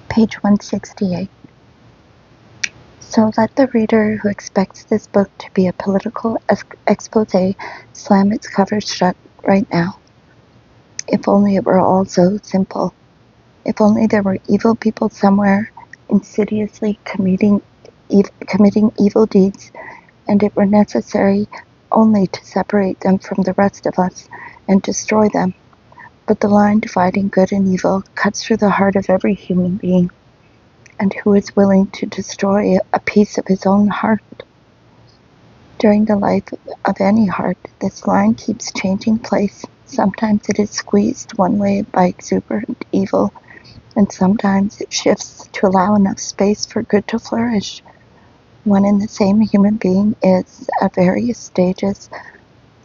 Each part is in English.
Page 168. So let the reader who expects this book to be a political expose slam its cover shut right now. If only it were all so simple. If only there were evil people somewhere insidiously committing evil deeds, and it were necessary only to separate them from the rest of us and destroy them. But the line dividing good and evil cuts through the heart of every human being. And who is willing to destroy a piece of his own heart? During the life of any heart, this line keeps changing place. Sometimes it is squeezed one way by exuberant evil, and sometimes it shifts to allow enough space for good to flourish. One and the same human being is, at various stages,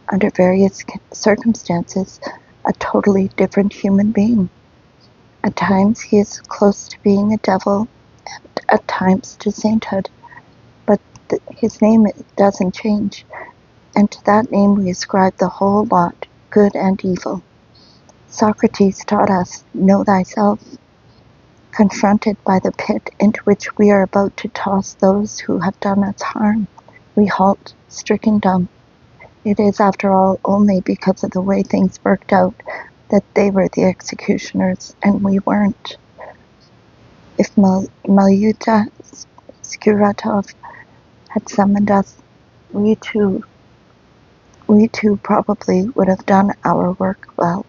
under various circumstances, a totally different human being. At times he is close to being a devil, at times to sainthood, but his name doesn't change, and to that name we ascribe the whole lot, good and evil. Socrates taught us, know thyself. Confronted by the pit into which we are about to toss those who have done us harm, we halt, stricken dumb. It is, after all, only because of the way things worked out that they were the executioners and we weren't. If Malyuta Skuratov had summoned us, we too probably would have done our work well.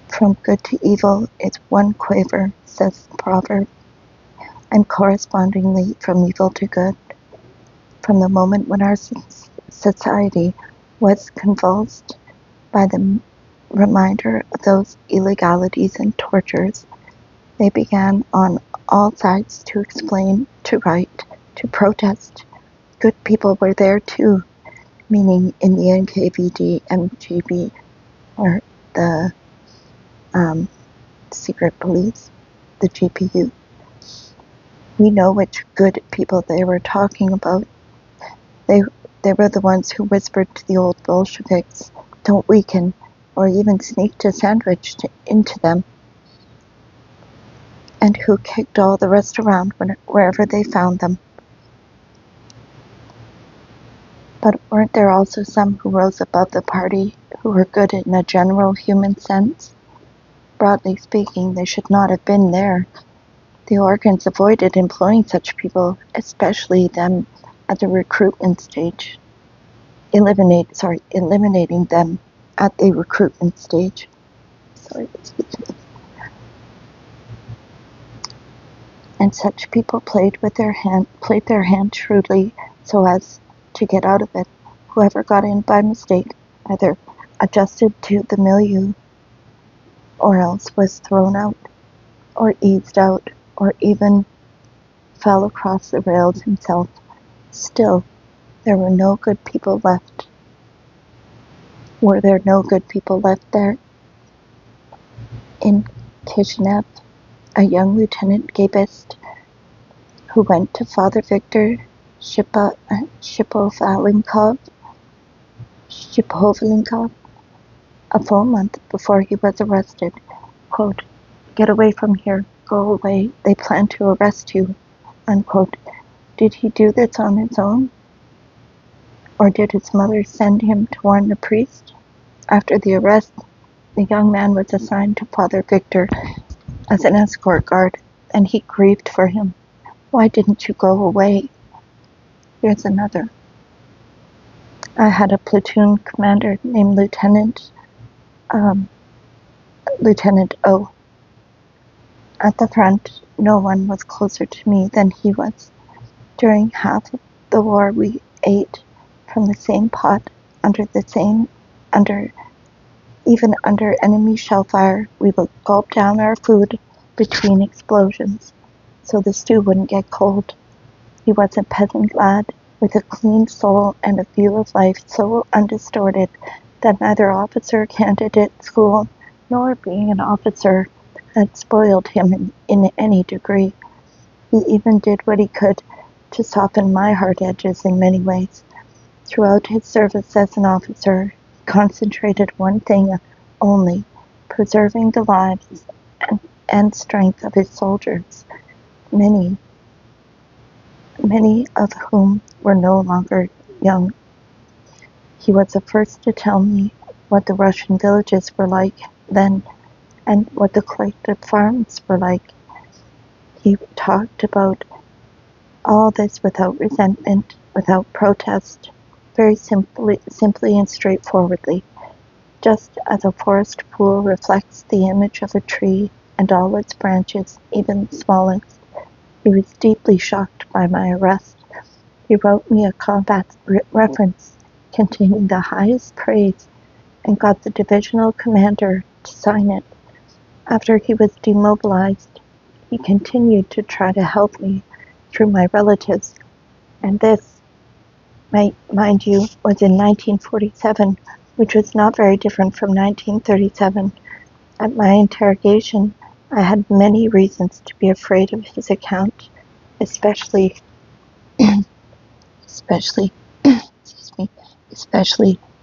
From good to evil is one quaver, says the proverb, and correspondingly from evil to good. From the moment when our society was convulsed by the reminder of those illegalities and tortures, they began on all sides to explain, to write, to protest. Good people were there too, meaning in the NKVD, MGB, or the secret police, the GPU. We know which good people they were talking about. They were the ones who whispered to the old Bolsheviks, don't weaken, or even sneaked a sandwich into them, and who kicked all the rest around wherever they found them. But weren't there also some who rose above the party, who were good in a general human sense? Broadly speaking, they should not have been there. The organs avoided employing such people, especially them at the recruitment stage. Eliminating them at the recruitment stage. And such people played their hand shrewdly so as to get out of it. Whoever got in by mistake either adjusted to the milieu or else was thrown out, or eased out, or even fell across the rails himself. Still, there were no good people left. Were there no good people left there? In Kishinev, a young lieutenant gabist who went to Father Victor Shipovalinkov a full month before he was arrested, quote, "Get away from here, go away, they plan to arrest you," unquote. Did he do this on his own? Or did his mother send him to warn the priest? After the arrest, the young man was assigned to Father Victor as an escort guard, and he grieved for him. Why didn't you go away? Here's another. I had a platoon commander named Lieutenant O. At the front, no one was closer to me than he was. During half of the war, we ate from the same pot, even under enemy shell fire. We would gulp down our food between explosions, so the stew wouldn't get cold. He was a peasant lad with a clean soul and a view of life so undistorted that neither officer candidate school nor being an officer had spoiled him in any degree. He even did what he could to soften my hard edges in many ways. Throughout his service as an officer, he concentrated one thing only, preserving the lives and strength of his soldiers, many of whom were no longer young. He was the first to tell me what the Russian villages were like then and what the collective farms were like. He talked about all this without resentment, without protest, very simply and straightforwardly, just as a forest pool reflects the image of a tree and all its branches, even the smallest. He was deeply shocked by my arrest. He wrote me a combat reference containing the highest praise and got the divisional commander to sign it. After he was demobilized, he continued to try to help me through my relatives, and this, mind you, was in 1947, which was not very different from 1937. At my interrogation, I had many reasons to be afraid of his account, especially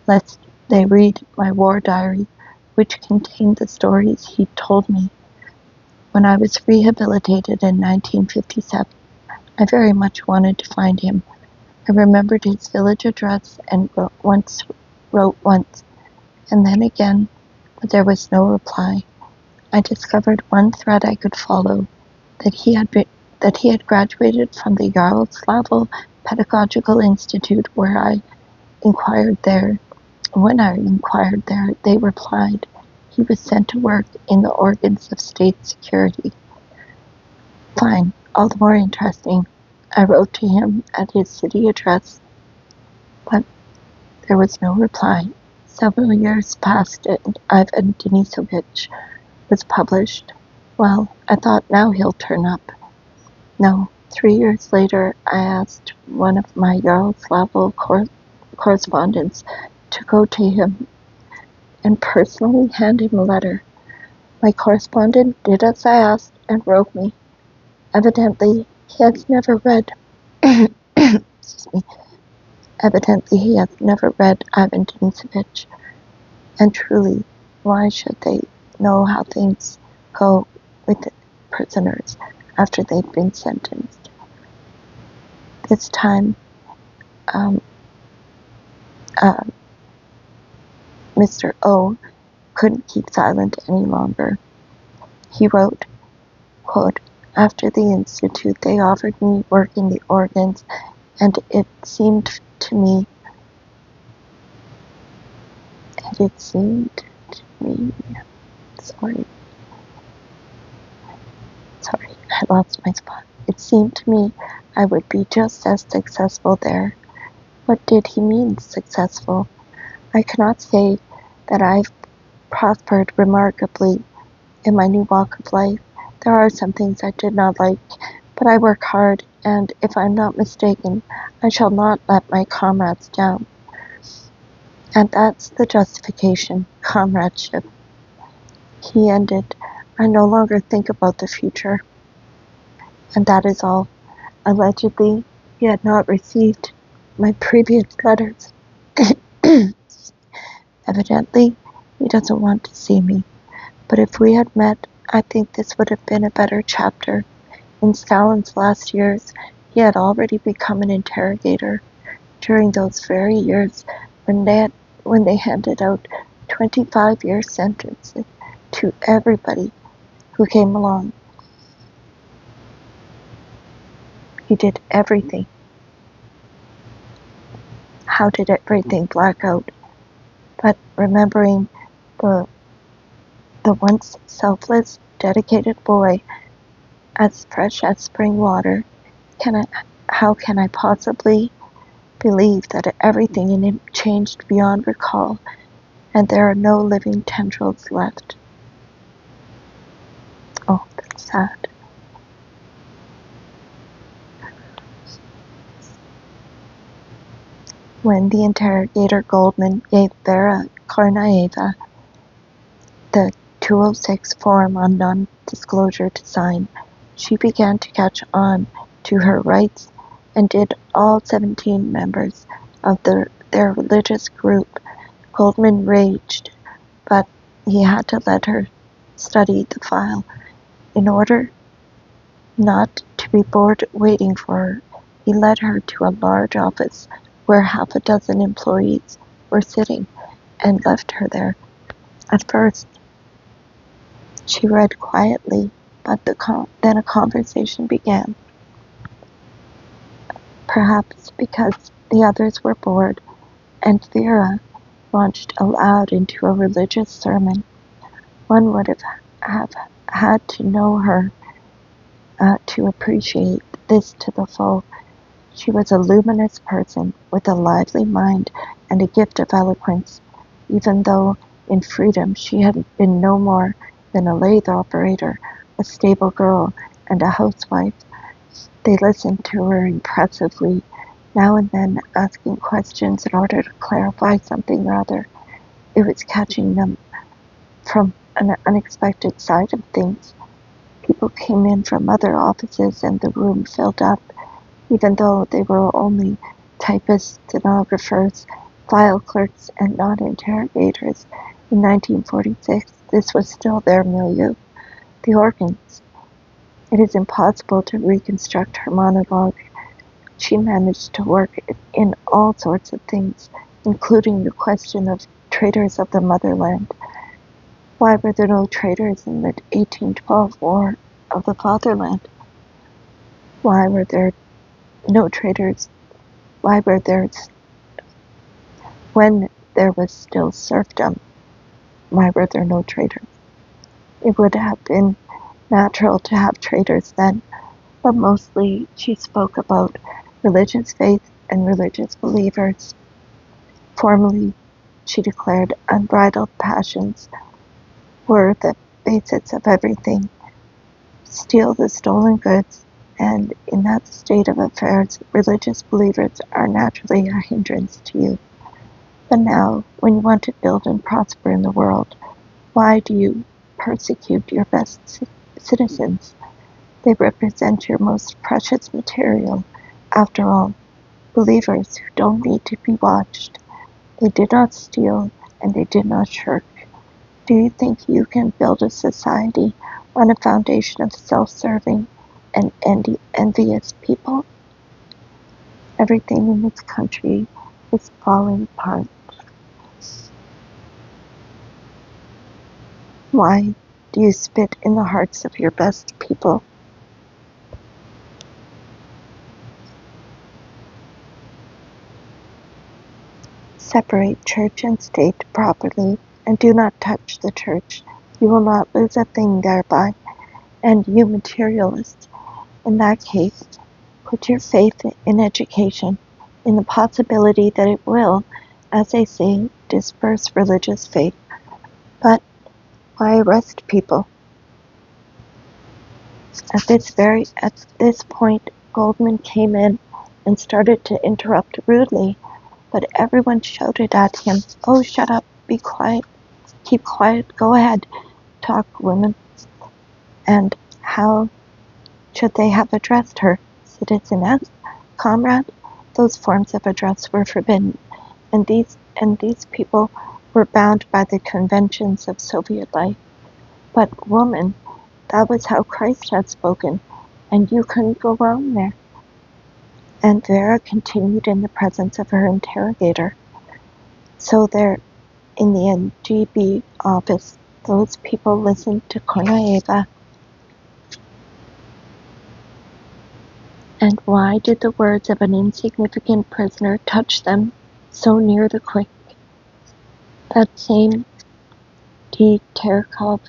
lest they read my war diary, which contained the stories he told me. When I was rehabilitated in 1957, I very much wanted to find him. I remembered his village address and wrote once, and then again, but there was no reply. I discovered one thread I could follow, that he had graduated from the Yaroslavl Pedagogical Institute when I inquired there, they replied he was sent to work in the organs of state security. Fine, all the more interesting. I wrote to him at his city address, but there was no reply. Several years passed and Ivan Denisovich was published. Well, I thought now he'll turn up. No, 3 years later I asked one of my Yaroslavl correspondents to go to him and personally hand him a letter. My correspondent did as I asked and wrote me. Evidently, he has never read Ivan Denisovich. And truly, why should they know how things go with the prisoners after they've been sentenced? This time, Mr. O couldn't keep silent any longer. He wrote, quote, "After the institute, they offered me work in the organs, and it seemed to me, sorry, I lost my spot. It seemed to me I would be just as successful there." What did he mean, successful? I cannot say that I've prospered remarkably in my new walk of life. There are some things I did not like, but I work hard, and if I'm not mistaken, I shall not let my comrades down. And that's the justification, comradeship. He ended, "I no longer think about the future." And that is all. Allegedly, he had not received my previous letters. Evidently, he doesn't want to see me. But if we had met, I think this would have been a better chapter. In Stalin's last years, he had already become an interrogator. During those very years when they handed out 25-year sentences to everybody who came along, he did everything. How did everything black out? But remembering the once selfless, dedicated boy, as fresh as spring water, how can I possibly believe that everything in him changed beyond recall, and there are no living tendrils left? Oh, that's sad. When the interrogator Goldman gave Vera Kornaeva the 206 form on non-disclosure to sign, she began to catch on to her rights and did all 17 members of their religious group. Goldman raged, but he had to let her study the file. In order not to be bored waiting for her, he led her to a large office where half a dozen employees were sitting, and left her there. At first, she read quietly, but then a conversation began. Perhaps because the others were bored, and Vera launched aloud into a religious sermon. One would have had to know her to appreciate this to the full. She was a luminous person with a lively mind and a gift of eloquence, even though in freedom she had been no more than a lathe operator, a stable girl, and a housewife. They listened to her impressively, now and then asking questions in order to clarify something or other. It was catching them from an unexpected side of things. People came in from other offices and the room filled up, even though they were only typists, stenographers, file clerks, and not interrogators. In 1946, this was still their milieu. The organs. It is impossible to reconstruct her monologue. She managed to work in all sorts of things, including the question of traitors of the motherland. Why were there no traitors in the 1812 War of the Fatherland? Why were there no traitors? Why were there, when there was still serfdom, why were there no traitors? It would have been natural to have traitors then, but mostly she spoke about religious faith and religious believers. Formally, she declared unbridled passions were the basis of everything. Steal the stolen goods, and in that state of affairs, religious believers are naturally a hindrance to you. But now, when you want to build and prosper in the world, why do you persecute your best citizens? They represent your most precious material. After all, believers who don't need to be watched. They did not steal, and they did not shirk. Do you think you can build a society on a foundation of self-serving and envious people? Everything in this country is falling apart. Why do you spit in the hearts of your best people? Separate church and state properly, and do not touch the church. You will not lose a thing thereby. And you materialists, in that case, put your faith in education, in the possibility that it will, as they say, disperse religious faith. But why arrest people? At this point, Goldman came in and started to interrupt rudely, but everyone shouted at him, "Oh, shut up, be quiet, keep quiet, go ahead, talk, women." And how should they have addressed her? Citizeness? Comrade? Those forms of address were forbidden, and these people were bound by the conventions of Soviet life. But woman, that was how Christ had spoken, and you couldn't go wrong there. And Vera continued in the presence of her interrogator. So there, in the NGB office, those people listened to Konoeva. And why did the words of an insignificant prisoner touch them so near the quick? That same D. Terkov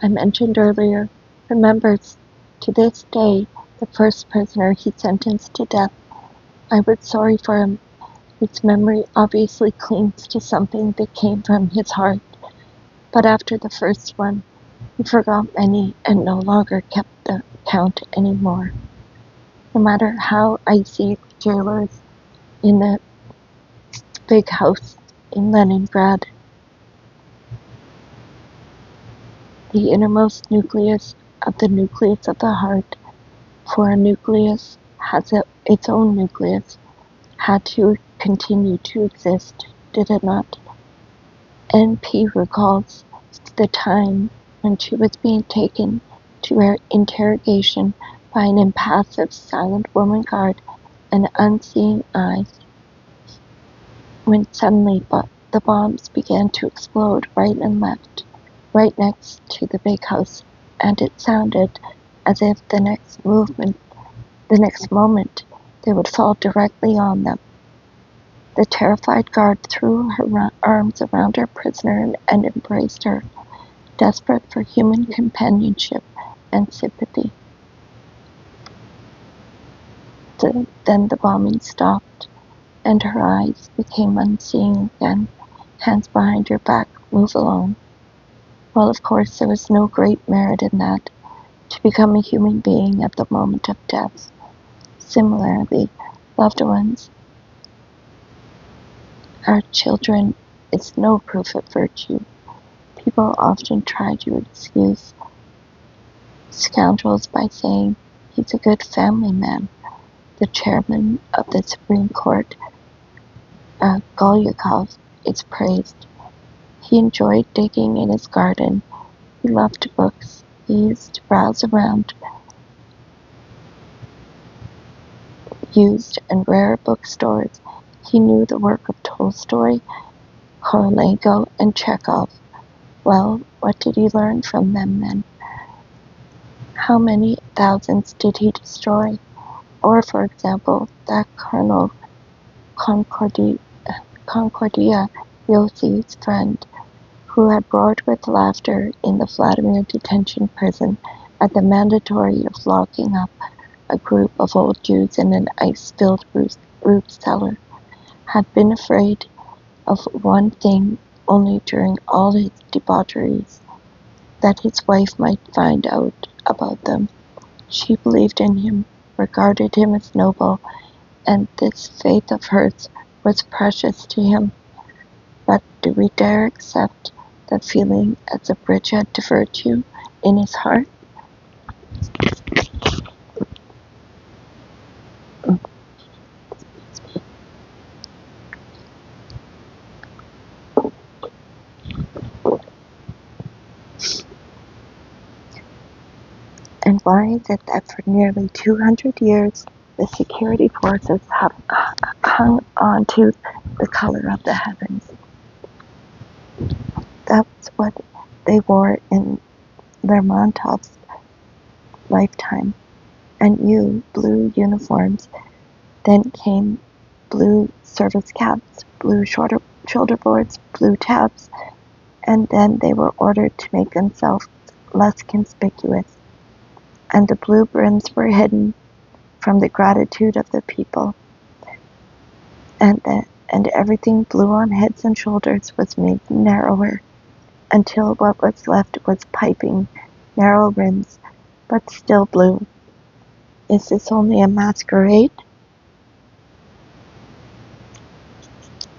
I mentioned earlier remembers to this day the first prisoner he sentenced to death. I was sorry for him. His memory obviously clings to something that came from his heart. But after the first one, he forgot many and no longer kept the count anymore. No matter how icy the jailers in the big house in Leningrad, the innermost nucleus of the heart, for a nucleus has its own nucleus, had to continue to exist, did it not? NP recalls the time when she was being taken to her interrogation by an impassive, silent woman guard and unseeing eyes, when suddenly the bombs began to explode right and left, right next to the big house, and it sounded as if the next moment they would fall directly on them. The terrified guard threw her arms around her prisoner and embraced her, desperate for human companionship and sympathy. Then the bombing stopped, and her eyes became unseeing again. Hands behind her back, move along. Well, of course, there was no great merit in that, to become a human being at the moment of death. Similarly, loved ones, our children, is no proof of virtue. People often try to excuse scoundrels by saying, "He's a good family man." The chairman of the Supreme Court, Gulag, is praised. He enjoyed digging in his garden. He loved books. He used to browse around used and rare bookstores. He knew the work of Tolstoy, Korolenko, and Chekhov. Well, what did he learn from them then? How many thousands did he destroy? Or, for example, that Colonel Concordia, Yossi's friend, who had roared with laughter in the Vladimir detention prison at the mandatory of locking up a group of old Jews in an ice-filled root cellar, had been afraid of one thing only during all his debaucheries, that his wife might find out about them. She believed in him, regarded him as noble, and this faith of hers was precious to him. But do we dare accept that feeling as a bridgehead to virtue in his heart? And why is it that for nearly 200 years the security forces have hung on to the color of the heavens? That's what they wore in Lermontov's lifetime. And blue uniforms. Then came blue service caps, blue shoulder boards, blue tabs, and then they were ordered to make themselves less conspicuous. And the blue brims were hidden from the gratitude of the people. And everything blue on heads and shoulders was made narrower, until what was left was piping, narrow rims, but still blue. Is this only a masquerade?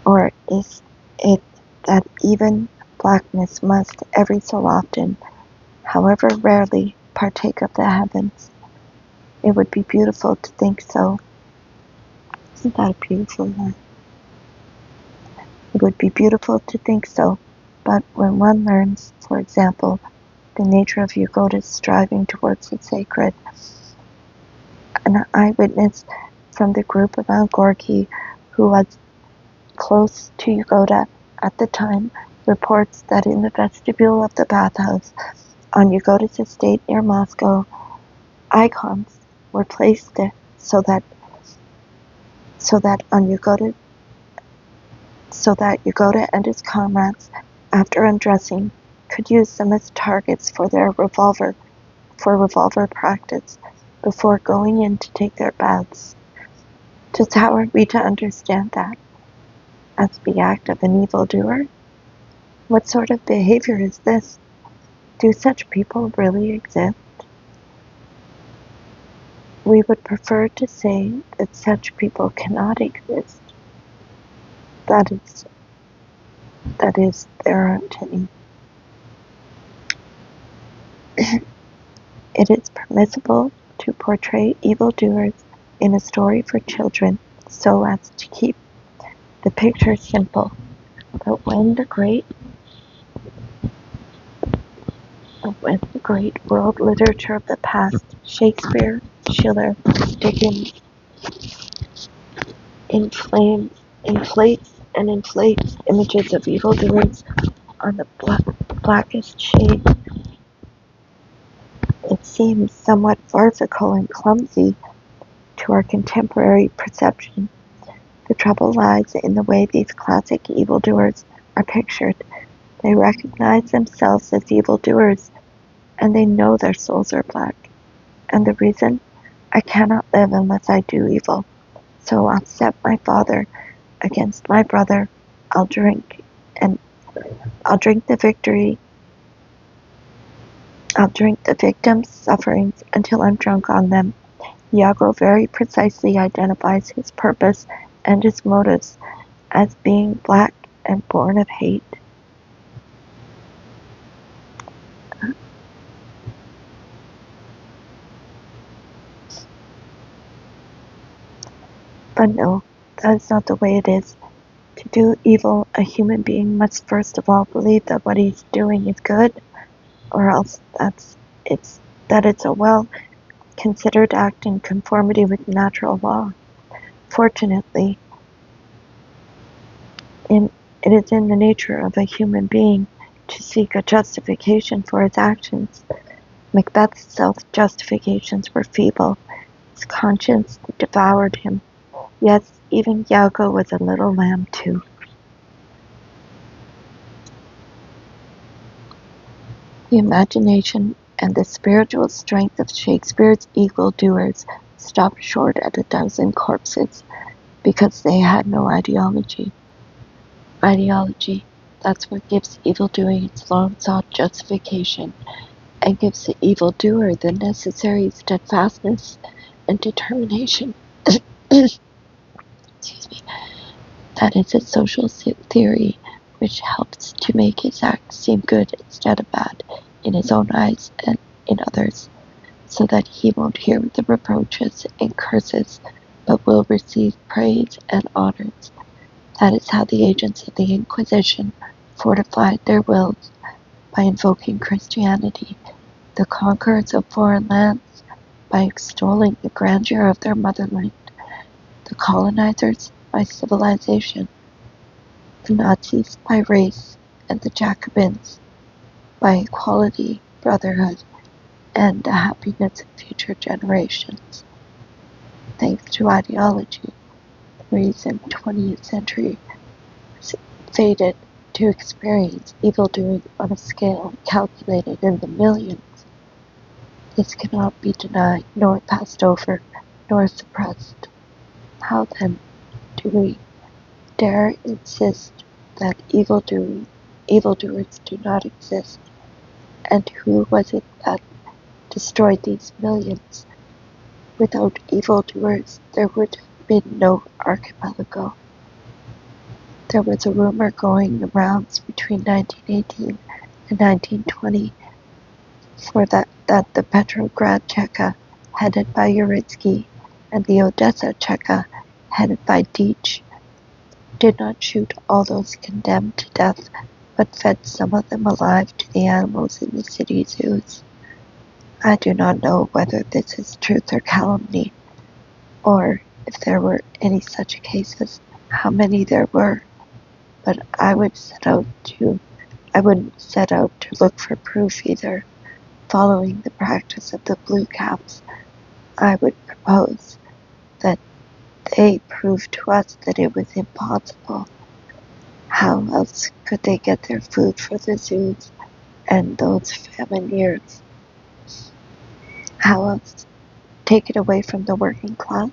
Or is it that even blackness must every so often, however rarely, partake of the heavens? It would be beautiful to think so. Isn't that a beautiful line? It would be beautiful to think so, but when one learns, for example, the nature of Yagoda's striving towards the sacred, an eyewitness from the group around Gorky, who was close to Yagoda at the time, reports that in the vestibule of the bathhouse on Yagoda's estate near Moscow, icons were placed there so that Yagoda and his comrades, after undressing, could use them as targets for their revolver practice before going in to take their baths. Just how are we to understand that? As the act of an evildoer? What sort of behavior is this? Do such people really exist? We would prefer to say that such people cannot exist. That is, there aren't any. It is permissible to portray evildoers in a story for children so as to keep the picture simple. But when the great with the great world literature of the past, Shakespeare, Schiller, Dickens, inflates images of evildoers on the blackest shade. It seems somewhat farcical and clumsy to our contemporary perception. The trouble lies in the way these classic evildoers are pictured. They recognize themselves as evildoers, and they know their souls are black. And the reason? I cannot live unless I do evil. So I'll set my father against my brother. I'll drink the victory. I'll drink the victims' sufferings until I'm drunk on them. Iago very precisely identifies his purpose and his motives as being black and born of hate. But no, that is not the way it is. To do evil, a human being must first of all believe that what he's doing is good, or else that it's a well-considered act in conformity with natural law. Fortunately, it is in the nature of a human being to seek a justification for his actions. Macbeth's self-justifications were feeble. His conscience devoured him. Yes, even Iago was a little lamb too. The imagination and the spiritual strength of Shakespeare's evildoers stopped short at a dozen corpses because they had no ideology. Ideology, that's what gives evildoing its long-sought justification, and gives the evildoer the necessary steadfastness and determination. Excuse me. That is a social theory which helps to make his act seem good instead of bad in his own eyes and in others, so that he won't hear the reproaches and curses, but will receive praise and honors. That is how the agents of the Inquisition fortified their wills, by invoking Christianity, the conquerors of foreign lands by extolling the grandeur of their motherland, the colonizers by civilization, the Nazis by race, and the Jacobins by equality, brotherhood, and the happiness of future generations. Thanks to ideology, the reason 20th century was fated to experience evildoing on a scale calculated in the millions. This cannot be denied, nor passed over, nor suppressed. How then do we dare insist that evildoers do not exist? And who was it that destroyed these millions? Without evildoers, there would have been no archipelago. There was a rumor going the rounds between 1918 and 1920 that the Petrograd Cheka, headed by Uritsky, and the Odessa Cheka, headed by Deitch, did not shoot all those condemned to death, but fed some of them alive to the animals in the city zoos. I do not know whether this is truth or calumny, or if there were any such cases, how many there were, but I wouldn't set out to look for proof either. Following the practice of the Bluecaps, I would propose that they prove to us that it was impossible. How else could they get their food for the zoos and those famine years? How else take it away from the working class?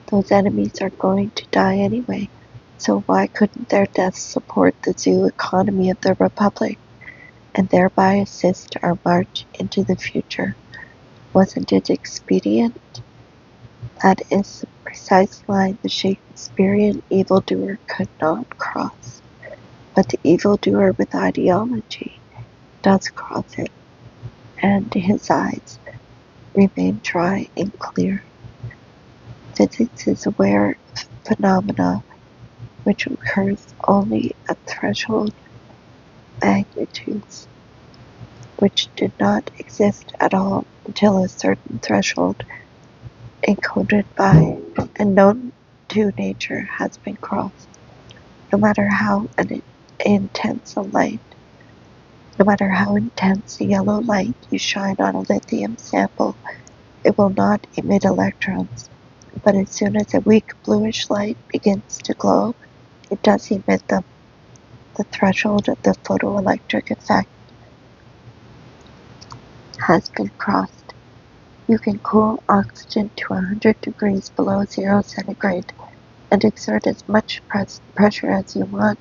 Those enemies are going to die anyway, so why couldn't their deaths support the zoo economy of the Republic, and thereby assist our march into the future? Wasn't it expedient? That is the precise line the Shakespearean evildoer could not cross. But the evildoer with ideology does cross it, and his eyes remain dry and clear. Physics is aware of phenomena which occurs only at threshold magnitudes. which did not exist at all until a certain threshold encoded by and known to nature has been crossed. No matter how intense the yellow light you shine on a lithium sample, it will not emit electrons. But as soon as a weak bluish light begins to glow, it does emit them. The threshold of the photoelectric effect has been crossed. You can cool oxygen to 100 degrees below 0 centigrade and exert as much pressure as you want.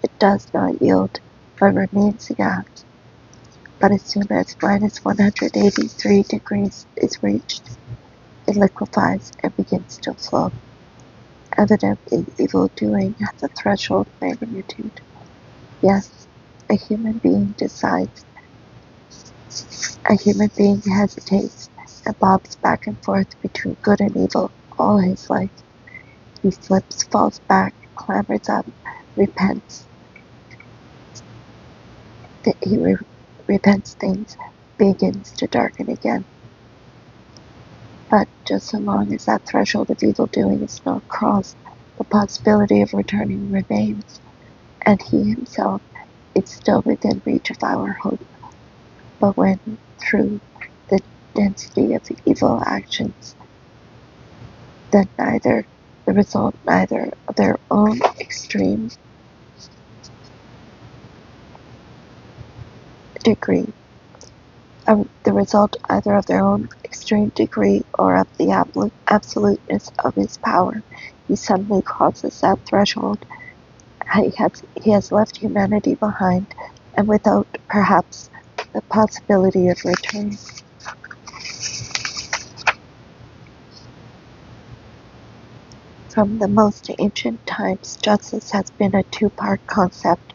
It does not yield, but remains a gas. But as soon as minus 183 degrees is reached, it liquefies and begins to flow. Evidently, evil-doing has a threshold magnitude. Yes, a human being decides. A human being hesitates and bobs back and forth between good and evil all his life. He slips, falls back, clambers up, repents. He repents things, begins to darken again. But just so long as that threshold of evil-doing is not crossed, the possibility of returning remains, and he himself is still within reach of our hope. But when, through the density of evil actions, then the result either of their own extreme degree or of the absoluteness of his power, he suddenly crosses that threshold. He has left humanity behind, and without, perhaps, the possibility of return. From the most ancient times, justice has been a two-part concept.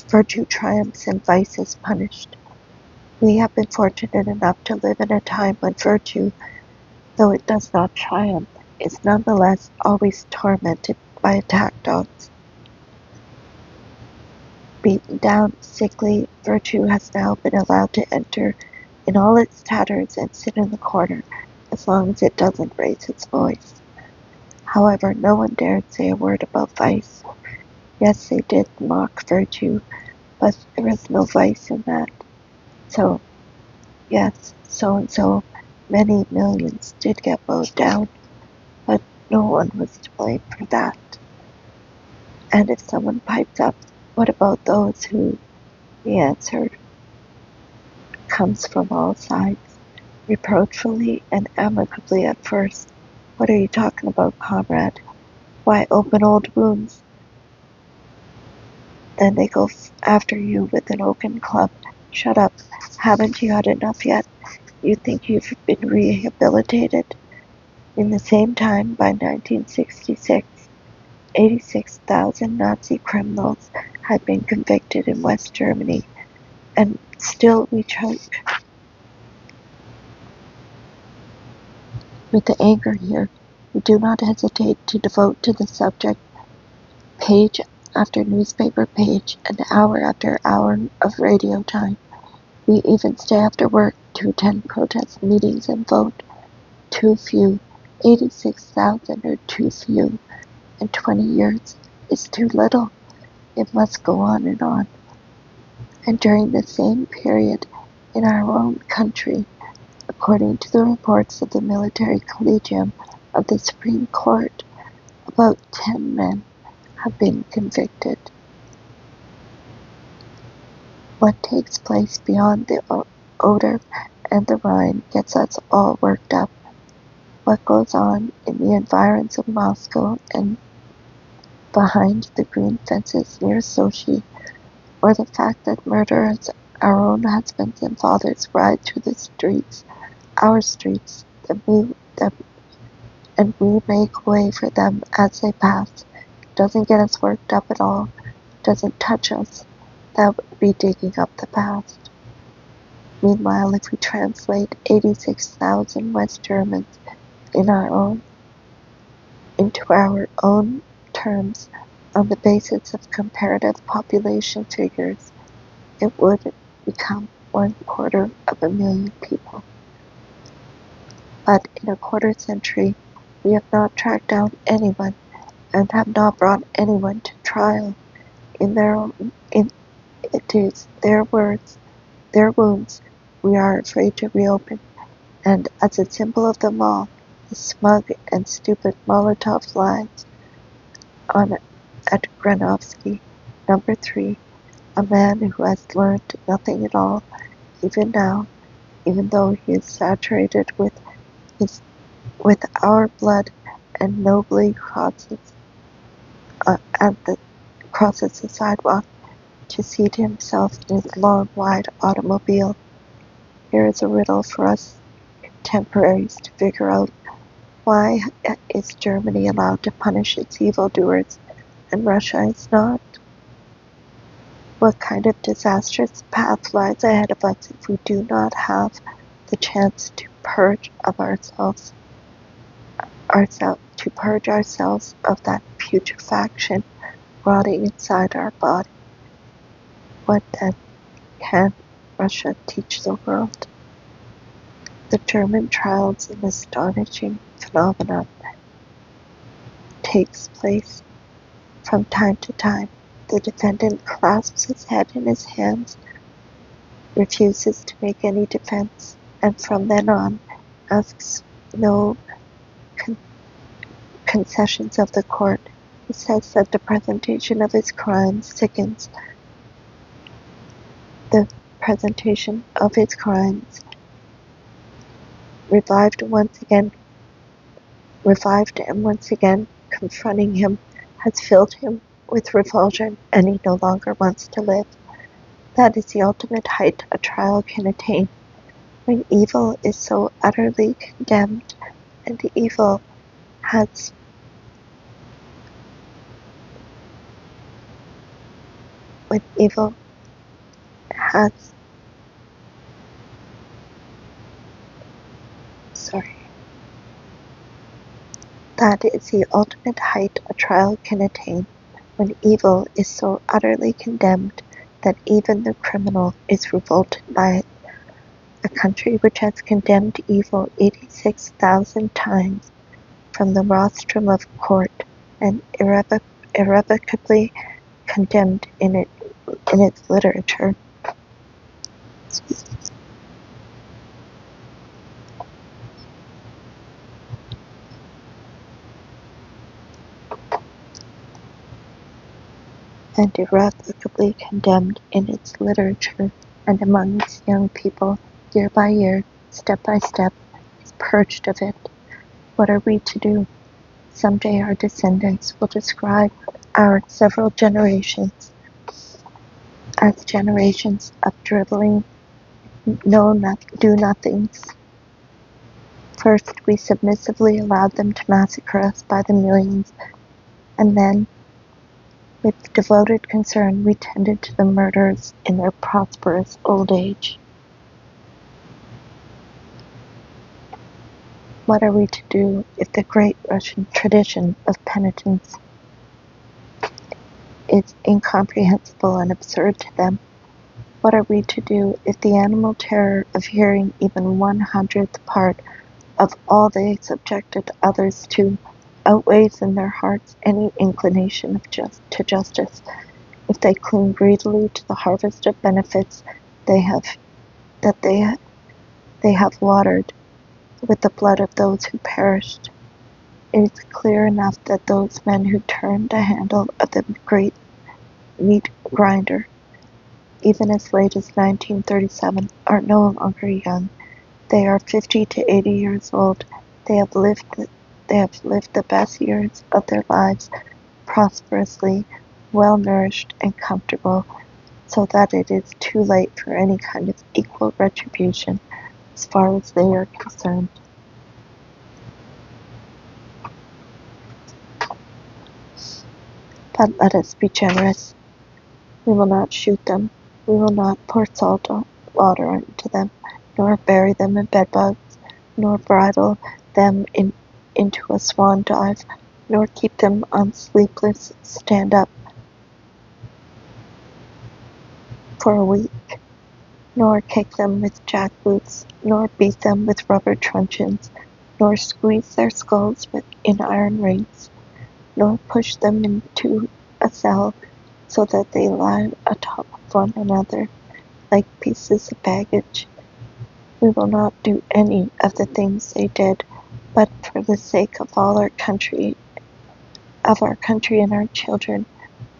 Virtue triumphs and vice is punished. We have been fortunate enough to live in a time when virtue, though it does not triumph, is nonetheless always tormented by attack dogs. Beaten down, sickly, virtue has now been allowed to enter in all its tatters and sit in the corner, as long as it doesn't raise its voice. However, no one dared say a word about vice. Yes, they did mock virtue, but there is no vice in that. So, yes, so many millions did get mowed down, but no one was to blame for that. And if someone piped up, what about those who, the answer comes from all sides, reproachfully and amicably at first. What are you talking about, comrade? Why, open old wounds. Then they go after you with an oaken club. Shut up. Haven't you had enough yet? You think you've been rehabilitated? In the same time, by 1966, 86,000 Nazi criminals had been convicted in West Germany, and still we choke. With the anger here, we do not hesitate to devote to the subject page after newspaper page and hour after hour of radio time. We even stay after work to attend protest meetings and vote. Too few. 86,000 are too few, and 20 years is too little. It must go on and on. And during the same period, in our own country, according to the reports of the Military Collegium of the Supreme Court, about 10 men have been convicted. What takes place beyond the Oder and the Rhine gets us all worked up. What goes on in the environs of Moscow and behind the green fences near Sochi, or the fact that murderers, our own husbands and fathers, ride through the streets, our streets, and we make way for them as they pass, doesn't get us worked up at all, doesn't touch us. That would be digging up the past. Meanwhile, if we translate 86,000 West Germans into our own terms on the basis of comparative population figures, it would become 1/4 million people. But in a quarter century, we have not tracked down anyone and have not brought anyone to trial. It is their words, their wounds, we are afraid to reopen, and as a symbol of them all, the smug and stupid Molotov lines at Granovsky, number 3, a man who has learned nothing at all, even now, even though he is saturated with our blood and nobly crosses the sidewalk to seat himself in his long, wide automobile. Here is a riddle for us contemporaries to figure out. Why is Germany allowed to punish its evildoers and Russia is not? What kind of disastrous path lies ahead of us if we do not have the chance to purge ourselves of that putrefaction rotting inside our body? What then can Russia teach the world? The German trials, an astonishing phenomenon, takes place from time to time. The defendant clasps his head in his hands, refuses to make any defense, and from then on asks no concessions of the court. He says that the presentation of his crimes sickens. The presentation of his crimes, revived and once again confronting him, has filled him with revulsion, and he no longer wants to live. That is the ultimate height a trial can attain, when evil is so utterly condemned, and the evil has That is the ultimate height a trial can attain, when evil is so utterly condemned that even the criminal is revolted by it. A country which has condemned evil 86,000 times from the rostrum of court, and irrevocably condemned in its literature. And irrevocably condemned in its literature, and among its young people, year by year, step by step, is purged of it. What are we to do? Someday our descendants will describe our several generations as generations of driveling, do-nothings. First, we submissively allowed them to massacre us by the millions, and then, with devoted concern, we tended to the murderers in their prosperous old age. What are we to do if the great Russian tradition of penitence is incomprehensible and absurd to them? What are we to do if the animal terror of hearing even 1/100th part of all they subjected others to outweighs in their hearts any inclination to justice, if they cling greedily to the harvest of benefits they have watered with the blood of those who perished? It is clear enough that those men who turned the handle of the great meat grinder, even as late as 1937, are no longer young. They are 50 to 80 years old. They have lived the best years of their lives prosperously, well-nourished and comfortable, so that it is too late for any kind of equal retribution as far as they are concerned. But let us be generous. We will not shoot them. We will not pour salt water into them, nor bury them in bedbugs, nor bridle them into a swan dive, nor keep them on sleepless stand-up for a week. nor kick them with jackboots, nor beat them with rubber truncheons, nor squeeze their skulls in iron rings, nor push them into a cell so that they lie atop of one another like pieces of baggage. We will not do any of the things they did, but for the sake of our country and our children,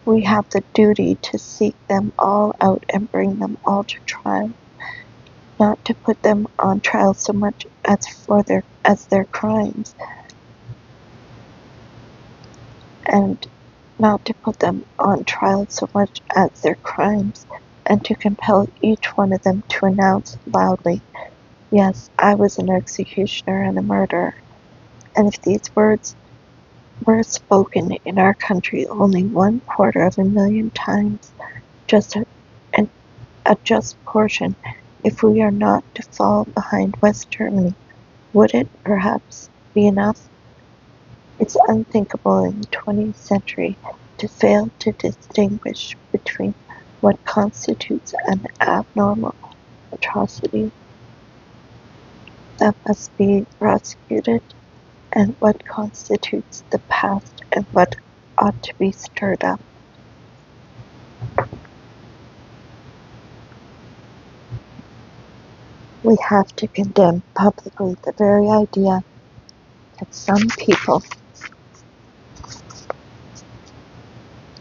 we have the duty to seek them all out and bring them all to trial, not to put them on trial so much as their crimes, and not to put them on trial so much as their crimes, and to compel each one of them to announce loudly, "Yes, I was an executioner and a murderer." And if these words were spoken in our country only 1/4 of a million times, just a just portion, if we are not to fall behind West Germany, would it perhaps be enough? It's unthinkable in the 20th century to fail to distinguish between what constitutes an abnormal atrocity that must be prosecuted and what constitutes the past and what ought to be stirred up. We have to condemn publicly the very idea that some people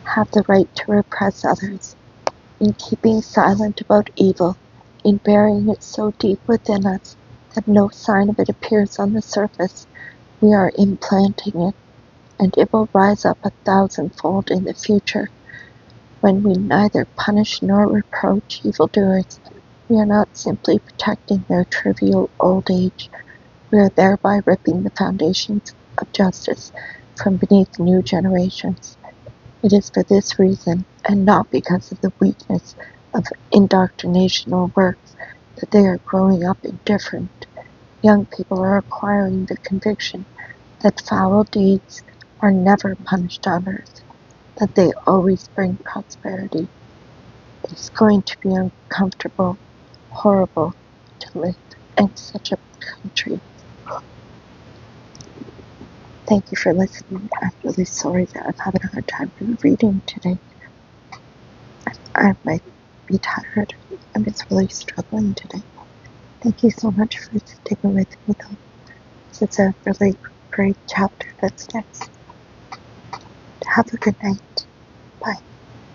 have the right to repress others. In keeping silent about evil, in burying it so deep within us that no sign of it appears on the surface, we are implanting it, and it will rise up 1,000-fold in the future. When we neither punish nor reproach evildoers, we are not simply protecting their trivial old age, we are thereby ripping the foundations of justice from beneath new generations. It is for this reason, and not because of the weakness of indoctrinational work, that they are growing up indifferent. Young people are acquiring the conviction that foul deeds are never punished on earth, that they always bring prosperity. It is going to be uncomfortable, horrible to live in such a country. Thank you for listening. I'm really sorry that I'm having a hard time reading today. I might be tired. I'm just really struggling today. Thank you so much for sticking with me though. It's a really great chapter that's next. Have a good night.